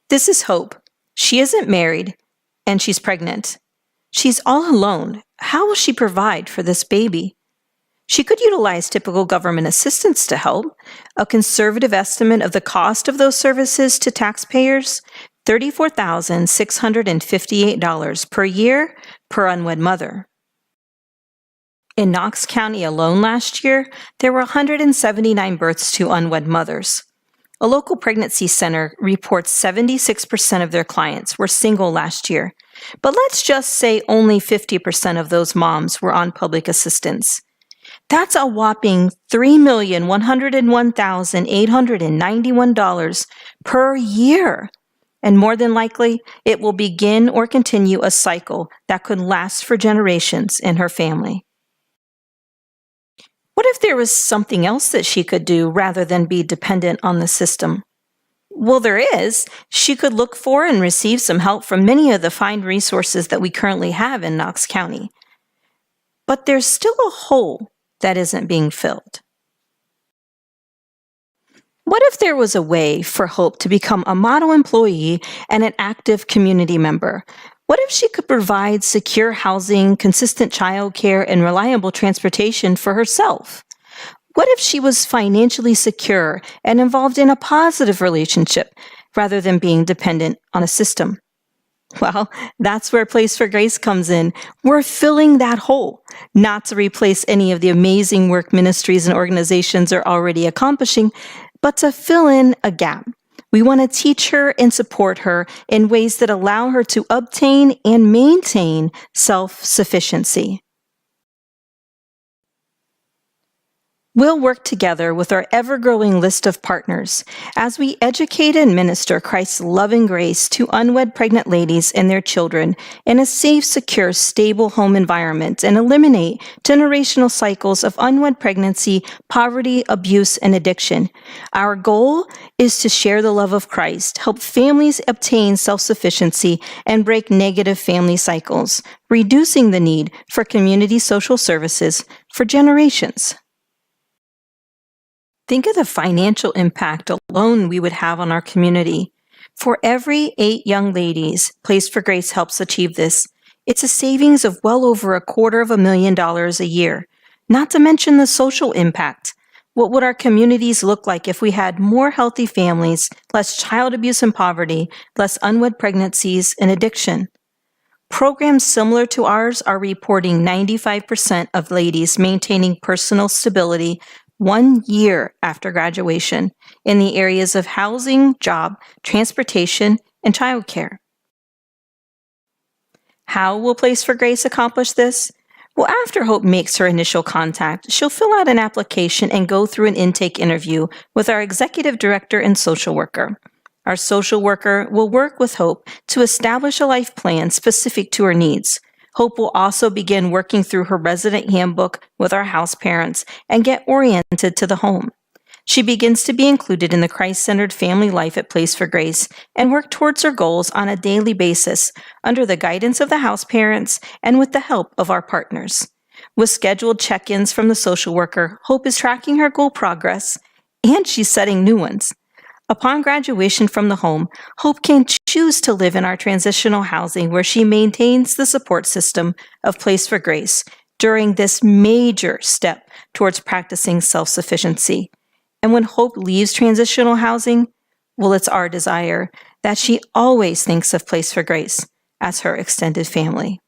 This is Hope. She isn't married, and she's pregnant. She's all alone. How will she provide for this baby? She could utilize typical government assistance to help. A conservative estimate of the cost of those services to taxpayers, $34,658 per year per unwed mother. In Knox County alone last year, there were 179 births to unwed mothers. A local pregnancy center reports 76% of their clients were single last year, but let's just say only 50% of those moms were on public assistance. That's a whopping $3,101,891 per year. And more than likely, it will begin or continue a cycle that could last for generations in her family. What if there was something else that she could do rather than be dependent on the system? Well, there is. She could look for and receive some help from many of the fine resources that we currently have in Knox County. But there's still a hole that isn't being filled. What if there was a way for Hope to become a model employee and an active community member? What if she could provide secure housing, consistent childcare, and reliable transportation for herself? What if she was financially secure and involved in a positive relationship rather than being dependent on a system? Well, that's where Place for Grace comes in. We're filling that hole, not to replace any of the amazing work ministries and organizations are already accomplishing, but to fill in a gap. We want to teach her and support her in ways that allow her to obtain and maintain self-sufficiency. We'll work together with our ever-growing list of partners as we educate and minister Christ's loving grace to unwed pregnant ladies and their children in a safe, secure, stable home environment and eliminate generational cycles of unwed pregnancy, poverty, abuse, and addiction. Our goal is to share the love of Christ, help families obtain self-sufficiency, and break negative family cycles, reducing the need for community social services for generations. Think of the financial impact alone we would have on our community. For every 8 young ladies Place for Grace helps achieve this, it's a savings of well over $250,000 a year, not to mention the social impact. What would our communities look like if we had more healthy families, less child abuse and poverty, less unwed pregnancies and addiction? Programs similar to ours are reporting 95% of ladies maintaining personal stability 1 year after graduation in the areas of housing, job, transportation, and childcare. How will Place for Grace accomplish this? Well, after Hope makes her initial contact, she'll fill out an application and go through an intake interview with our executive director and social worker. Our social worker will work with Hope to establish a life plan specific to her needs. Hope will also begin working through her resident handbook with our house parents and get oriented to the home. She begins to be included in the Christ-centered family life at Place for Grace and work towards her goals on a daily basis under the guidance of the house parents and with the help of our partners. With scheduled check-ins from the social worker, Hope is tracking her goal progress and she's setting new ones. Upon graduation from the home, Hope can choose to live in our transitional housing where she maintains the support system of Place for Grace during this major step towards practicing self-sufficiency. And when Hope leaves transitional housing, well, it's our desire that she always thinks of Place for Grace as her extended family.